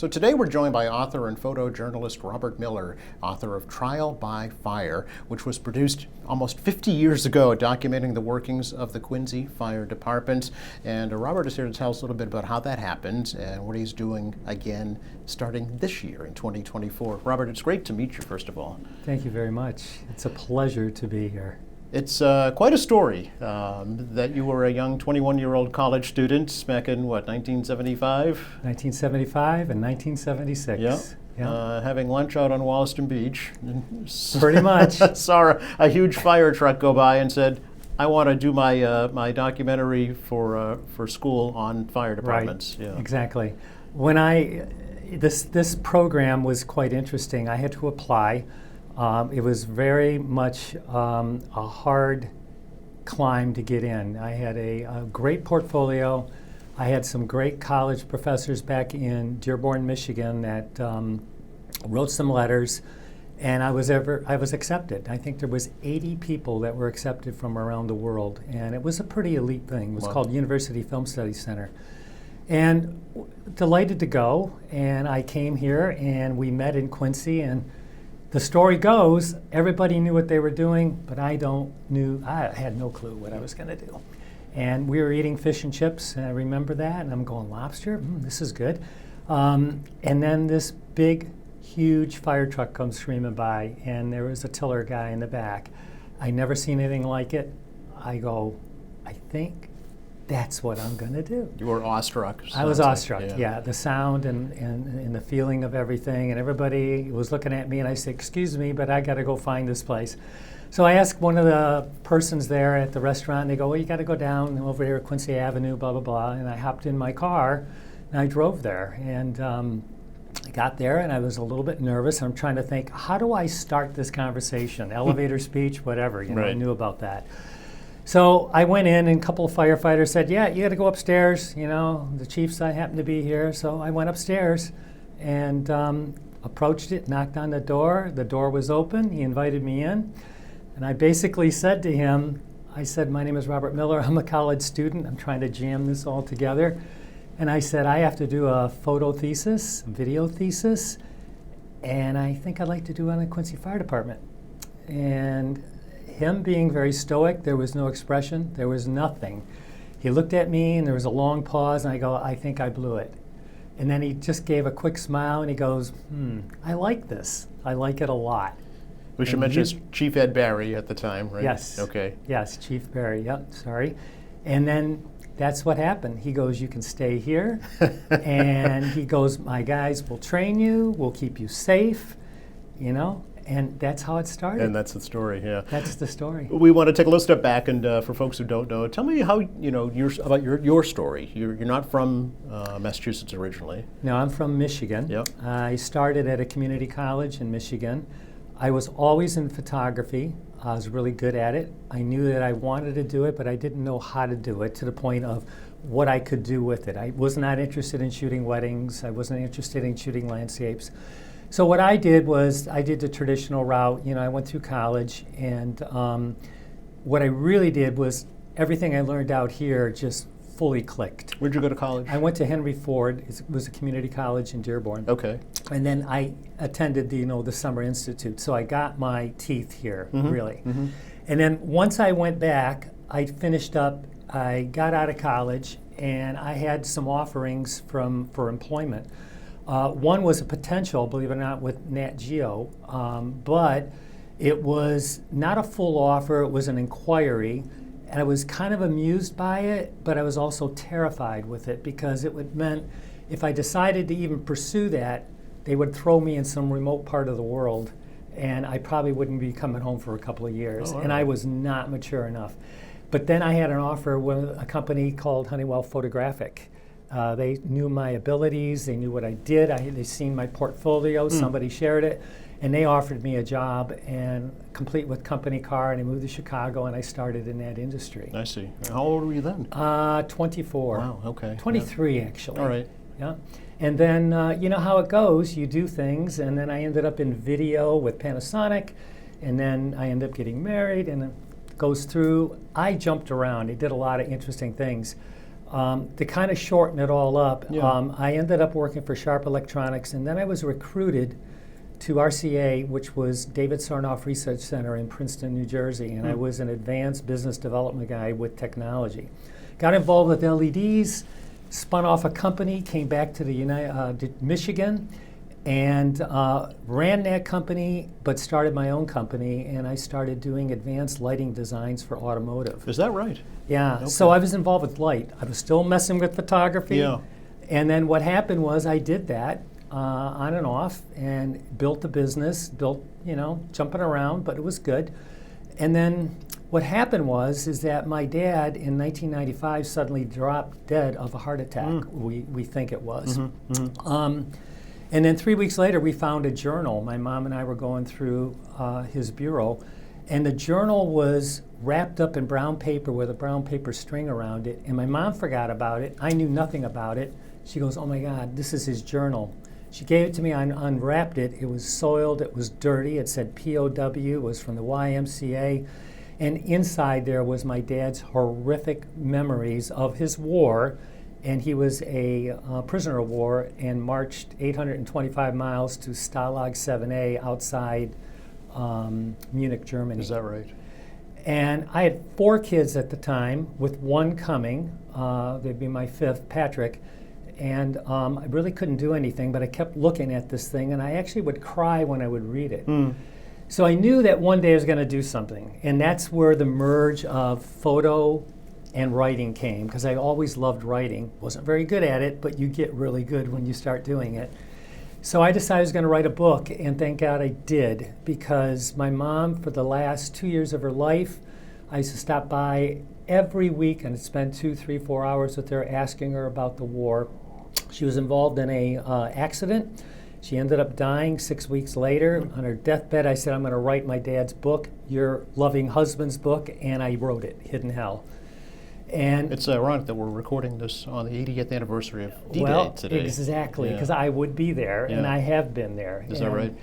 So today we're joined by author and photojournalist Robert Miller, author of Trial by Fire, which was produced almost 50 years ago, documenting the workings of the Quincy Fire Department. And Robert is here to tell us a little bit about how that happened and what he's doing again starting this year in 2024. Robert, it's great to meet you, first of all. Thank you very much. It's a pleasure to be here. It's quite a story that you were a young 21-year-old college student back in, what, 1975? 1975 and 1976. Yeah. Having lunch out on Wollaston Beach. Pretty much. Saw a huge fire truck go by and said, I want to do my my documentary for school on fire departments. Right. Yeah. Exactly. When this program was quite interesting. I had to apply. It was very much a hard climb to get in. I had a great portfolio. I had some great college professors back in Dearborn, Michigan that wrote some letters, and I was accepted. I think there was 80 people that were accepted from around the world, and it was a pretty elite thing. It was called University Film Studies Center. And delighted to go, and I came here, and we met in Quincy, and the story goes, everybody knew what they were doing, but I had no clue what I was going to do. And we were eating fish and chips, and I remember that, and I'm going, lobster? This is good. And then this big, huge fire truck comes screaming by, and there was a tiller guy in the back. I never seen anything like it. I go, I think that's what I'm going to do. You were awestruck. I was awestruck, yeah. The sound and the feeling of everything, and everybody was looking at me, and I said, excuse me, but I got to go find this place. So I asked one of the persons there at the restaurant, and they go, well, you got to go down over here at Quincy Avenue, blah, blah, blah. And I hopped in my car, and I drove there. And I got there, and I was a little bit nervous. I'm trying to think, how do I start this conversation? Elevator speech, whatever, I knew about that. So I went in, and a couple of firefighters said, yeah, you got to go upstairs. The chief said I happened to be here. So I went upstairs and approached it, knocked on the door. The door was open. He invited me in. And I basically said to him, I said, my name is Robert Miller. I'm a college student. I'm trying to jam this all together. And I said, I have to do a photo thesis, video thesis, and I think I'd like to do it on the Quincy Fire Department. And him being very stoic, there was no expression, there was nothing. He looked at me, and there was a long pause, and I go, I think I blew it. And then he just gave a quick smile, and he goes, I like this. I like it a lot. We should mention it's Chief Ed Barry at the time, right? Yes. Okay. Yes, Chief Barry, sorry. And then that's what happened. He goes, you can stay here. And he goes, my guys will train you, we'll keep you safe, And that's how it started. And that's the story, yeah. That's the story. We want to take a little step back, and for folks who don't know, tell me how about your story. You're not from Massachusetts originally. No, I'm from Michigan. Yep. I started at a community college in Michigan. I was always in photography. I was really good at it. I knew that I wanted to do it, but I didn't know how to do it to the point of what I could do with it. I was not interested in shooting weddings. I wasn't interested in shooting landscapes. So what I did was I did the traditional route. I went through college, and what I really did was everything I learned out here just fully clicked. Where'd you go to college? I went to Henry Ford. It was a community college in Dearborn. Okay. And then I attended the Summer Institute. So I got my teeth here, really. Mm-hmm. And then once I went back, I finished up, I got out of college, and I had some offerings for employment. One was a potential, believe it or not, with Nat Geo, but it was not a full offer, it was an inquiry, and I was kind of amused by it, but I was also terrified with it because it meant if I decided to even pursue that, they would throw me in some remote part of the world, and I probably wouldn't be coming home for a couple of years, and I was not mature enough. But then I had an offer with a company called Honeywell Photographic. They knew my abilities, they knew what I did, they'd seen my portfolio, somebody shared it, and they offered me a job, and complete with company car, and I moved to Chicago, and I started in that industry. I see. How old were you then? 24. Wow, okay. 23, actually. All right. Yeah. And then, you know how it goes, you do things, and then I ended up in video with Panasonic, and then I ended up getting married, and it goes through. I jumped around. I did a lot of interesting things. To kind of shorten it all up, Yeah. I ended up working for Sharp Electronics, and then I was recruited to RCA, which was David Sarnoff Research Center in Princeton, New Jersey, and I was an advanced business development guy with technology. Got involved with LEDs, spun off a company, came back to to Michigan, and ran that company, but started my own company, and I started doing advanced lighting designs for automotive. Is that right? Yeah, Okay. so I was involved with light. I was still messing with photography. Yeah. And then what happened was I did that on and off and built a business, jumping around, but it was good. And then what happened is that my dad in 1995 suddenly dropped dead of a heart attack, we think it was. And then 3 weeks later, we found a journal. My mom and I were going through his bureau, and the journal was wrapped up in brown paper with a brown paper string around it, and my mom forgot about it. I knew nothing about it. She goes, "Oh my God, this is his journal." She gave it to me, I unwrapped it. It was soiled, it was dirty, it said POW, it was from the YMCA, and inside there was my dad's horrific memories of his war. And he was a prisoner of war and marched 825 miles to Stalag 7A outside Munich, Germany. Is that right? And I had 4 kids at the time, with one coming. They'd be my 5th, Patrick. And I really couldn't do anything, but I kept looking at this thing, and I actually would cry when I would read it. So I knew that one day I was going to do something. And that's where the merge of photo and writing came, because I always loved writing. Wasn't very good at it, but you get really good when you start doing it. So I decided I was going to write a book, and thank God I did, because my mom, for the last 2 years of her life, I used to stop by every week and spend 2, 3, 4 hours with her asking her about the war. She was involved in a accident. She ended up dying 6 weeks later. On her deathbed, I said, "I'm going to write my dad's book, your loving husband's book," and I wrote it, Hidden Hell. And It's ironic that we're recording this on the 80th anniversary of D-Day well, today. exactly, Yeah. because I would be there, and Yeah. I have been there. Is that And right?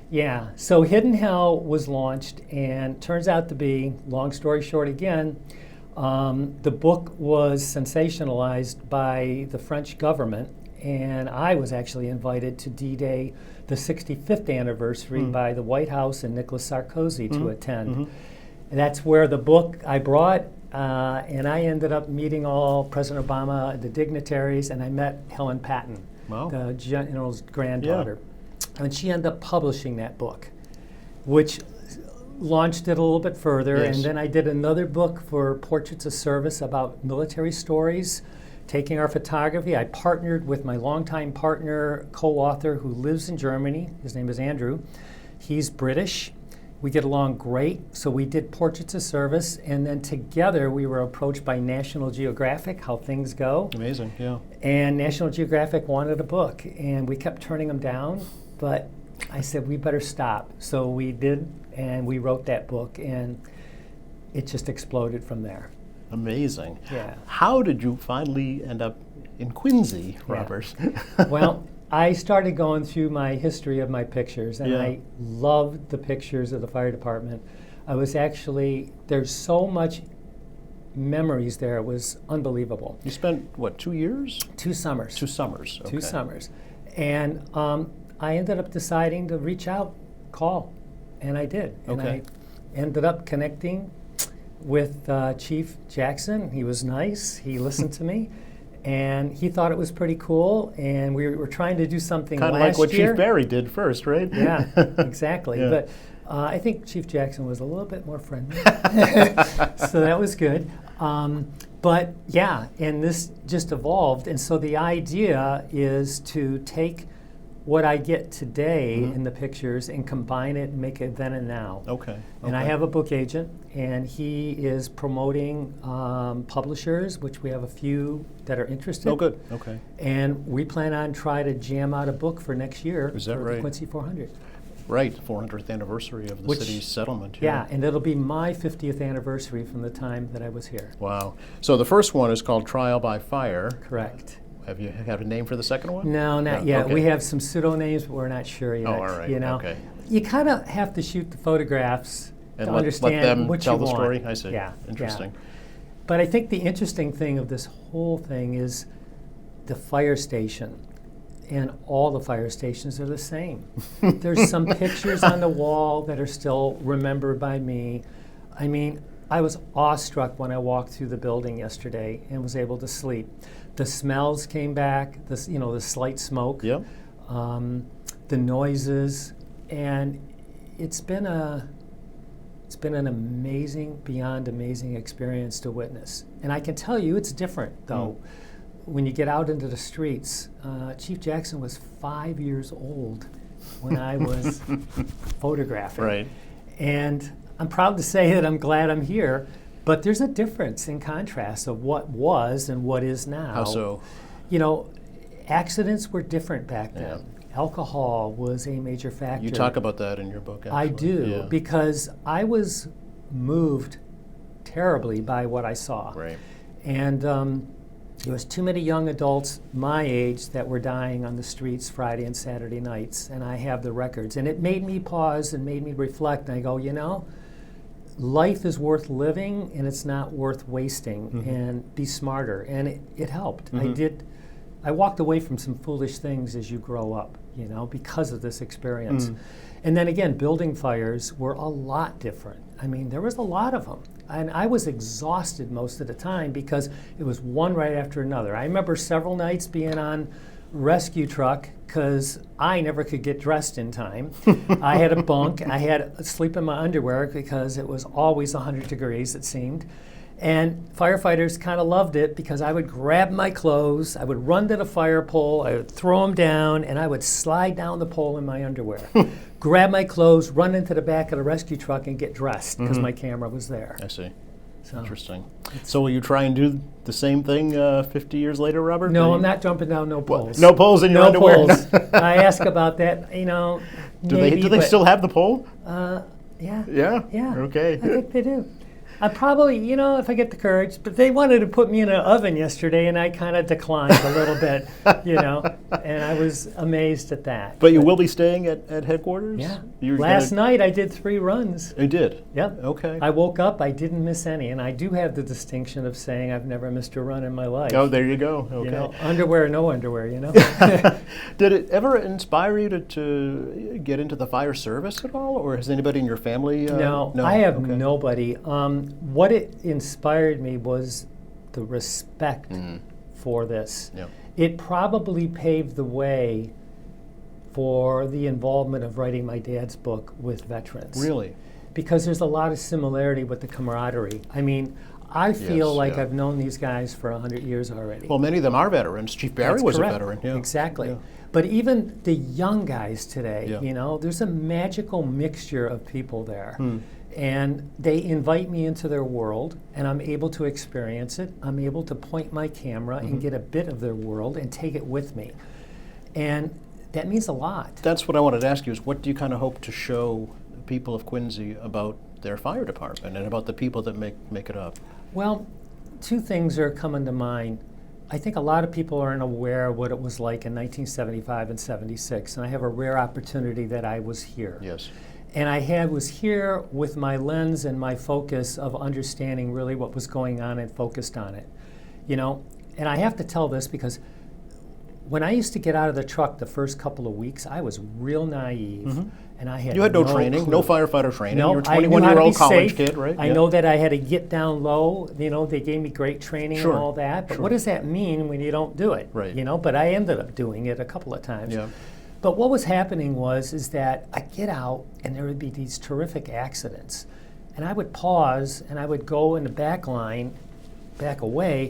Yeah. So Hidden Hell was launched, and turns out to be, long story short again, the book was sensationalized by the French government, and I was actually invited to D-Day, the 65th anniversary, by the White House and Nicolas Sarkozy to attend. And that's where the book I brought, and I ended up meeting all President Obama, the dignitaries, and I met Helen Patton, Wow. the general's granddaughter. And she ended up publishing that book, which launched it a little bit further. Yes. And then I did another book for Portraits of Service about military stories, taking our photography. I partnered with my longtime partner, co-author, who lives in Germany. His name is Andrew. He's British. We get along great, so we did Portraits of Service, and then together we were approached by National Geographic, how things go. Amazing, yeah. And National Geographic wanted a book, and we kept turning them down, but I said, we better stop. So we did, and we wrote that book, and it just exploded from there. Amazing. Yeah. How did you finally end up in Quincy, Robert? Well, I started going through my history of my pictures, and Yeah. I loved the pictures of the fire department. I was actually, there's so much memories there, it was unbelievable. You spent, what, 2 years? 2 summers. 2 summers. Okay. 2 summers. And I ended up deciding to reach out, call, and I did. And Okay. I ended up connecting with Chief Jackson. He was nice, he listened to me, and he thought it was pretty cool, and we were trying to do something Kind of last like what year. Chief Barry did first, right? Yeah, exactly. Yeah. But I think Chief Jackson was a little bit more friendly, so that was good. But yeah, and this just evolved, and so the idea is to take what I get today in the pictures and combine it and make it then and now. Okay. And I okay. have a book agent, and he is promoting publishers, which we have a few that are interested. Oh, good. Okay. And we plan on trying to jam out a book for next year Is that for right? the Quincy 400. Right, 400th anniversary of the Which- city's settlement. Yeah, and it'll be my 50th anniversary from the time that I was here. Wow. So the first one is called Trial by Fire. Correct. Have you had a name for the second one? No, not No, yet. okay. We have some pseudo-names, but we're not sure yet. Oh, all right. You know, Okay. you kind of have to shoot the photographs And to let understand them what tell you the want. story? I see. Yeah. Interesting. But I think the interesting thing of this whole thing is the fire station. And all the fire stations are the same. There's some pictures on the wall that are still remembered by me. I mean, I was awestruck when I walked through the building yesterday and was able to sleep. The smells came back, the slight smoke, Yep. the noises, and it's been an amazing, beyond amazing experience to witness. And I can tell you it's different, though. When you get out into the streets, Chief Jackson was 5 years old when I was photographing. Right. And I'm proud to say that I'm glad I'm here, but there's a difference in contrast of what was and what is now. How so? You know, accidents were different back then. Yeah. Alcohol was a major factor. You talk about that in your book, actually. I do, Yeah. because I was moved terribly by what I saw. Right. And there was too many young adults my age that were dying on the streets Friday and Saturday nights, and I have the records. And it made me pause and made me reflect, and I go, you know, life is worth living and it's not worth wasting, and be smarter. And it helped. I walked away from some foolish things as you grow up, you know, because of this experience. And then again, building fires were a lot different. I mean, there was a lot of them. And I was exhausted most of the time because it was one right after another. I remember several nights being on rescue truck because I never could get dressed in time. I had a bunk. I had to sleep in my underwear because it was always 100 degrees, it seemed. And firefighters kind of loved it because I would grab my clothes, I would run to the fire pole, I would throw them down, and I would slide down the pole in my underwear. Grab my clothes, run into the back of the rescue truck and get dressed because my camera was there. I see. So, Interesting. So will you try and do the same thing 50 years later, Robert? no, Or I'm not jumping down no poles. No poles in your No underwear? poles. I ask about that, you know, Do maybe, they but, still have the pole? Yeah. Yeah? Yeah. Okay. I think they do. I probably, you know, if I get the courage, but they wanted to put me in an oven yesterday, and I kind of declined a little bit, you know, and I was amazed at that. But you will be staying at headquarters? Yeah. You're Last night I did 3 runs. You did? Yep. Okay. I woke up, I didn't miss any, and I do have the distinction of saying I've never missed a run in my life. Oh, there you go. Okay. You know, underwear, no underwear, you know. Did it ever inspire you to get into the fire service at all, or has anybody in your family? No, I have Okay. nobody. What it inspired me was the respect for this. Yeah. It probably paved the way for the involvement of writing my dad's book with veterans. Really? Because there's a lot of similarity with the camaraderie. I mean, I feel Yes, like yeah. I've known these guys for 100 years already. Well, many of them are veterans. Chief Barry That's was correct. a veteran. Yeah. Exactly. Yeah. But even the young guys today, Yeah. you know, there's a magical mixture of people there. And they invite me into their world, and I'm able to experience it. I'm able to point my camera and get a bit of their world and take it with me. And that means a lot. That's what I wanted to ask you is what do you kind of hope to show people of Quincy about their fire department and about the people that make it up? Well, 2 things are coming to mind. I think a lot of people aren't aware of what it was like in 1975 and 76, and I have a rare opportunity that I was here. Yes. And was here with my lens and my focus of understanding really what was going on and focused on it. You know, and I have to tell this because when I used to get out of the truck the first couple of weeks, I was real naive. And I had You had no training, clue. no firefighter training. No, you were a I knew how to 21-year-old be college safe. kid, right? I Yeah. know that I had to get down low. You know, they gave me great training Sure, and all that. But sure. what does that mean when you don't do it? Right. You know, but I ended up doing it a couple of times. Yeah. But what was happening is that I'd get out and there would be these terrific accidents. And I would pause and I would go in the back line, back away,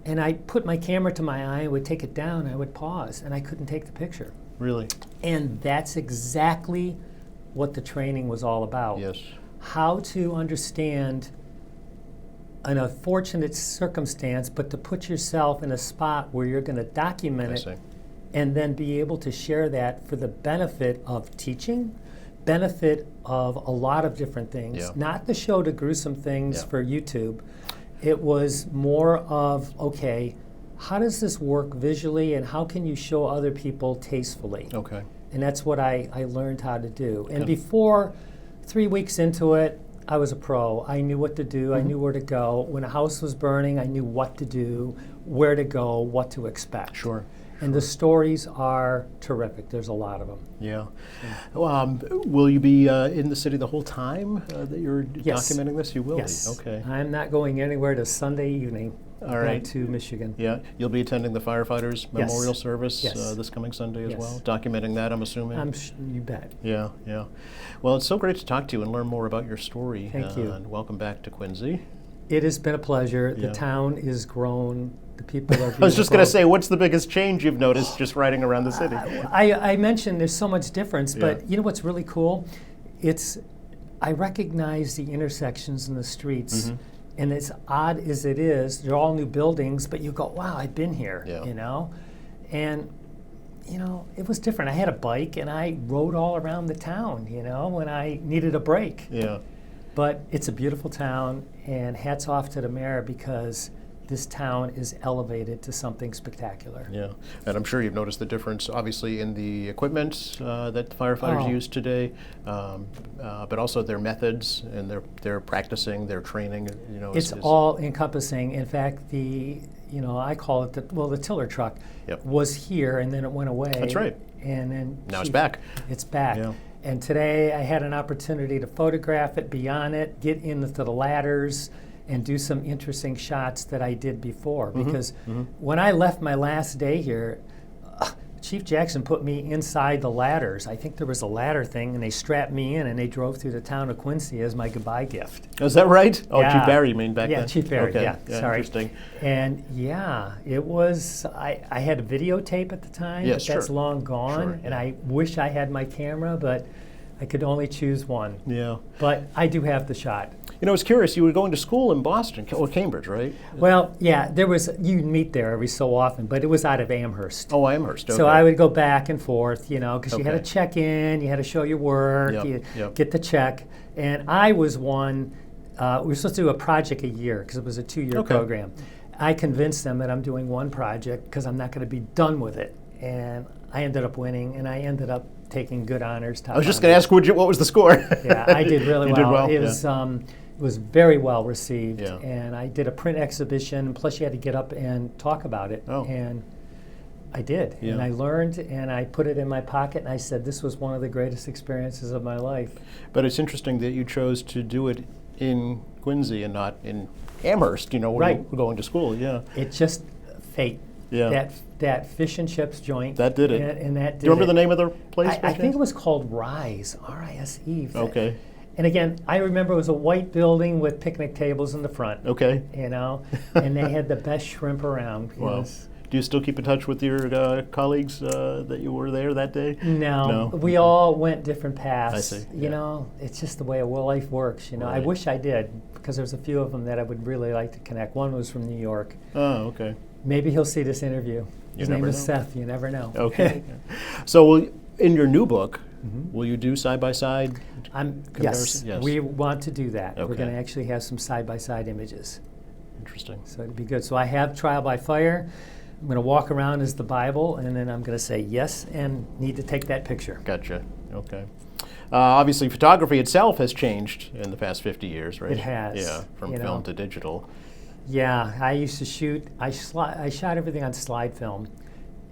and I'd put my camera to my eye, I would take it down, I would pause, and I couldn't take the picture. Really? And that's exactly what the training was all about. Yes. How to understand an unfortunate circumstance, but to put yourself in a spot where you're going to document I it see. and then be able to share that for the benefit of teaching, benefit of a lot of different things. Yeah. Not to show the gruesome things Yeah. for YouTube. It was more of, okay, how does this work visually and how can you show other people tastefully? Okay. And that's what I learned how to do. And Good. before 3 weeks into it, I was a pro. I knew what to do. I knew where to go. When a house was burning, I knew what to do, where to go, what to expect. Sure. And the stories are terrific. There's a lot of them. Yeah. Will you be in the city the whole time that you're Yes. documenting this? You will Yes. be. Okay. I'm not going anywhere to Sunday evening. All right. To Michigan. Yeah. You'll be attending the firefighters' Yes. memorial service Yes. this coming Sunday as Yes. well, documenting that, I'm assuming. You bet. Yeah, yeah. Well, it's so great to talk to you and learn more about your story. Thank you. And welcome back to Quincy. It has been a pleasure. Yeah. The town is grown. The people are beautiful. I was just going to say, what's the biggest change you've noticed just riding around the city? I mentioned there's so much difference, but Yeah. you know what's really cool? I recognize the intersections and the streets, Mm-hmm. and as odd as it is, they're all new buildings, but you go, wow, I've been here, Yeah. you know? And, you know, it was different. I had a bike, and I rode all around the town, you know, when I needed a break. Yeah. But it's a beautiful town, and hats off to the mayor because this town is elevated to something spectacular. Yeah, and I'm sure you've noticed the difference, obviously, in the equipment that the firefighters Oh. use today, but also their methods and their practicing, their training. You know, It's all encompassing. In fact, I call it the tiller truck Yep. was here and then it went away. That's right. And then Now it's back. It's back. Yeah. And today I had an opportunity to photograph it, be on it, get into the ladders, and do some interesting shots that I did before. Because when I left my last day here, Chief Jackson put me inside the ladders. I think there was a ladder thing, and they strapped me in, and they drove through the town of Quincy as my goodbye gift. Is that right? Oh, Yeah. Chief Barry, you mean back then? Yeah, Chief Barry, Okay. yeah, sorry. Interesting. And yeah, it was, I had a videotape at the time, Yes, but that's sure. long gone. Sure, And I wish I had my camera, but I could only choose one. Yeah. But I do have the shot. You know, I was curious, you were going to school in Boston, or Cambridge, right? Well, yeah, you'd meet there every so often, but it was out of Amherst. Oh, Amherst, okay. So I would go back and forth, you know, because you had to Okay. check in, you had to show your work, Yep, you yep. get the check. And I was one, we were supposed to do a project a year because it was a 2-year Okay. program. I convinced them that I'm doing one project because I'm not going to be done with it. And I ended up winning, and I ended up taking good honors. I was just going to ask, what was the score? Yeah, I did really You well. did well? It was very well received, Yeah. and I did a print exhibition. Plus, you had to get up and talk about it, Oh. and I did. Yeah. And I learned, and I put it in my pocket, and I said, "This was one of the greatest experiences of my life." But it's interesting that you chose to do it in Quincy and not in Amherst, you know, where Right. you were going to school. Yeah. It's just fate. Yeah. That fish and chips joint. That did it. And that did Do you remember it. the name of the place? by I think chance? it was called Rise, R-I-S-E. Okay. And again, I remember it was a white building with picnic tables in the front. Okay. You know, and they had the best shrimp around. It Wow. was- Do you still keep in touch with your colleagues that you were there that day? No, No? we all went different paths. I see, You yeah. know, it's just the way life works. You know, I Right. wish I did because there's a few of them that I would really like to connect. One was from New York. Oh, okay. Maybe he'll see this interview. His name never is know. Seth. You never know. Okay. So, in your new book, will you do side by side? Yes, Comparison? Yes. we want to do that. We're Okay. going to actually have some side-by-side images. Interesting. So it'd be good. So I have Trial by Fire. I'm going to walk around as the Bible, and then I'm going to say yes and need to take that picture. Gotcha. Okay. Obviously, photography itself has changed in the past 50 years, right? It has, Yeah, from you film know. to digital. Yeah, I used to shoot. I shot everything on slide film,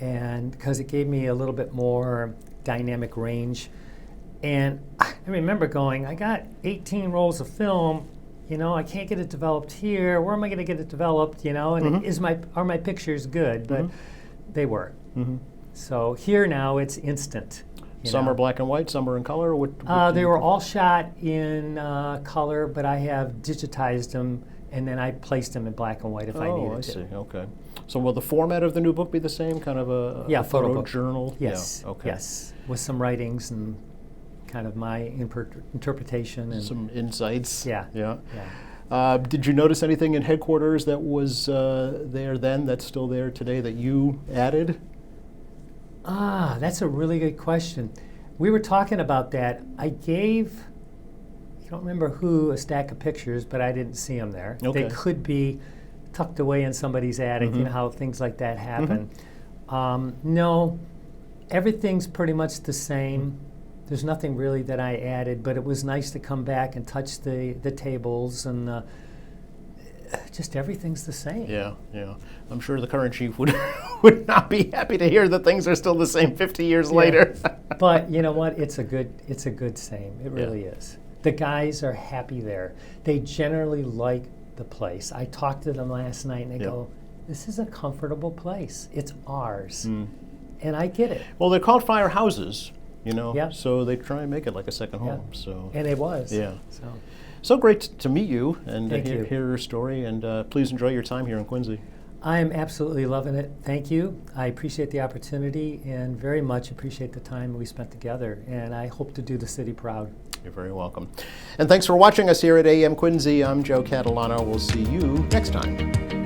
and because it gave me a little bit more dynamic range. And I remember going, I got 18 rolls of film. You know, I can't get it developed here. Where am I going to get it developed? You know, and are my pictures good? But they weren't. So here now it's instant. you Some know. are black and white, some are in color. What do They you were prefer? all shot in color, but I have digitized them, and then I placed them in black and white if I Oh, needed I to. see. Okay. So will the format of the new book be the same, kind of a Yeah, a photo photo book. journal? Yes. Yeah. Okay. Yes. With some writings and kind of my interpretation and Some insights. Yeah. Yeah. yeah. Did you notice anything in headquarters that was there then that's still there today that you added? That's a really good question. We were talking about that. I gave, I don't remember who, a stack of pictures, but I didn't see them there. Okay. They could be tucked away in somebody's attic, you know how things like that happen. No, everything's pretty much the same. There's nothing really that I added, but it was nice to come back and touch the tables, and just everything's the same. Yeah, yeah. I'm sure the current chief would would not be happy to hear that things are still the same 50 years later. But you know what? It's a good same. It really is. The guys are happy there. They generally like the place. I talked to them last night, and they go, "This is a comfortable place. It's ours," and I get it. Well, they're called firehouses, you know, Yeah. so they try and make it like a second home. So And it was. yeah. So Great to meet you and Thank you. hear your story, and please enjoy your time here in Quincy. I am absolutely loving it. Thank you. I appreciate the opportunity and very much appreciate the time we spent together. And I hope to do the city proud. You're very welcome. And thanks for watching us here at AM Quincy. I'm Joe Catalano. We'll see you next time.